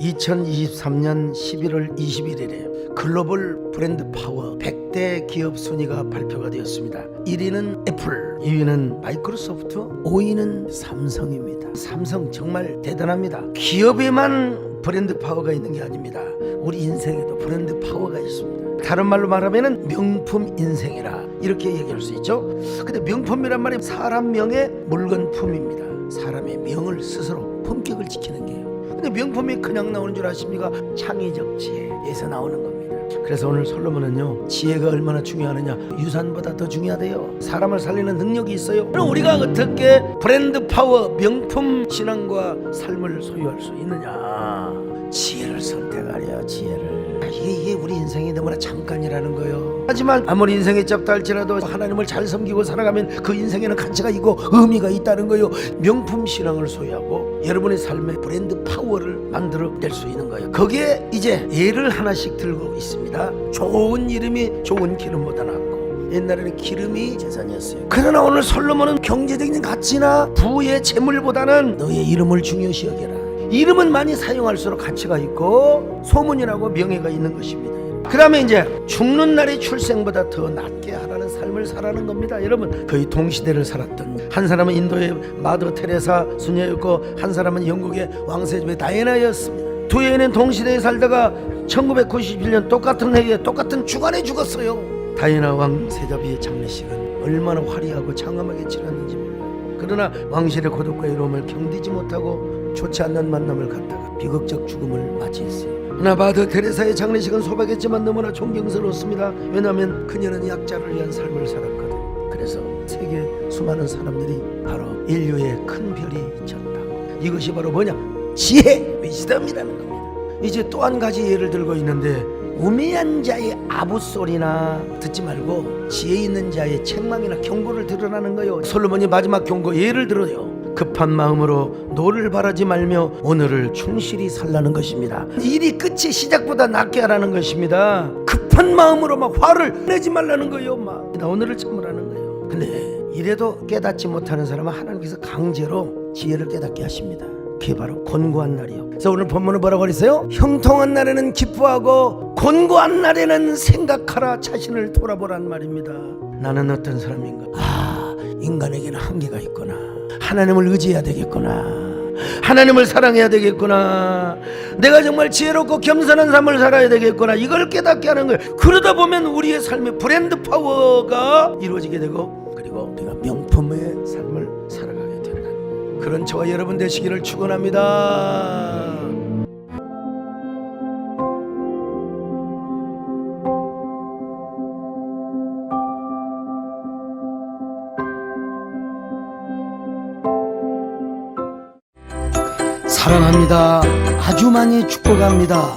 2023년 11월 21일에 글로벌 브랜드 파워 100대 기업 순위가 발표가 되었습니다. 1위는 애플, 2위는 마이크로소프트, 5위는 삼성입니다. 삼성 정말 대단합니다. 기업에만 브랜드 파워가 있는 게 아닙니다. 우리 인생에도 브랜드 파워가 있습니다. 다른 말로 말하면 명품 인생이라 이렇게 얘기할 수 있죠. 근데 명품이란 말이 사람 명의 물건 품입니다. 사람의 명을 스스로 품격을 지키는 게요. 근데 명품이 그냥 나오는 줄 아십니까? 창의적 지혜에서 나오는 겁니다. 그래서 오늘 솔로몬은요, 지혜가 얼마나 중요하느냐, 유산보다 더 중요하대요. 사람을 살리는 능력이 있어요. 그럼 우리가 어떻게 브랜드 파워, 명품 신앙과 삶을 소유할 수 있느냐? 지혜를 선택하려. 지혜를. 이게 우리 인생이 너무나 잠깐이라는 거예요. 하지만 아무리 인생이 짧다 할지라도 하나님을 잘 섬기고 살아가면 그 인생에는 가치가 있고 의미가 있다는 거예요. 명품 신앙을 소유하고 여러분의 삶의 브랜드 파워를 만들어낼 수 있는 거예요. 거기에 이제 예를 하나씩 들고 있습니다. 좋은 이름이 좋은 기름보다 낫고, 옛날에는 기름이 재산이었어요. 그러나 오늘 솔로몬은 경제적인 가치나 부의 재물보다는 너의 이름을 중요시 여겨라. 이름은 많이 사용할수록 가치가 있고 소문이라고 명예가 있는 것입니다. 그 다음에 이제 죽는 날이 출생보다 더 낫게 하라는 삶을 살아는 겁니다. 여러분, 거의 동시대를 살았던, 한 사람은 인도의 마더 테레사 수녀였고 한 사람은 영국의 왕세자의 다이애나였습니다. 두 여인은 동시대에 살다가 1991년 똑같은 해에 똑같은 주간에 죽었어요. 다이애나 왕세자비의 장례식은 얼마나 화려하고 장엄하게 치렀는지 몰라요. 그러나 왕실의 고독과 이로움을 견디지 못하고 좋지 않는 만남을 갖다가 비극적 죽음을 맞이했어요. 그러나 마더 테레사의 장례식은 소박했지만 너무나 존경스러웠습니다. 왜냐하면 그녀는 약자를 위한 삶을 살았거든. 그래서 세계 수많은 사람들이 바로 인류의 큰 별이 졌다고. 이것이 바로 뭐냐? 지혜, 위즈덤이라는 겁니다. 이제 또 한 가지 예를 들고 있는데, 우매한 자의 아부소리나 듣지 말고 지혜 있는 자의 책망이나 경고를 들으라는 거예요. 솔로몬이 마지막 경고 예를 들어요. 급한 마음으로 노를 바라지 말며 오늘을 충실히 살라는 것입니다. 일이 끝이 시작보다 낫게 하라는 것입니다. 급한 마음으로 막 화를 내지 말라는 거예요. 막 오늘을 참으라는 거예요. 근데 이래도 깨닫지 못하는 사람은 하나님께서 강제로 지혜를 깨닫게 하십니다. 그게 바로 곤고한 날이요. 그래서 오늘 본문은 뭐라고 그랬어요? 형통한 날에는 기뻐하고 곤고한 날에는 생각하라. 자신을 돌아보란 말입니다. 나는 어떤 사람인가? 인간에게는 한계가 있구나. 하나님을 의지해야 되겠구나. 하나님을 사랑해야 되겠구나. 내가 정말 지혜롭고 겸손한 삶을 살아야 되겠구나. 이걸 깨닫게 하는 거예요. 그러다 보면 우리의 삶의 브랜드 파워가 이루어지게 되고, 그리고 우리가 명품의 삶을 살아가게 되는 그런 저와 여러분 되시기를 축원합니다. 사랑합니다. 아주 많이 축복합니다.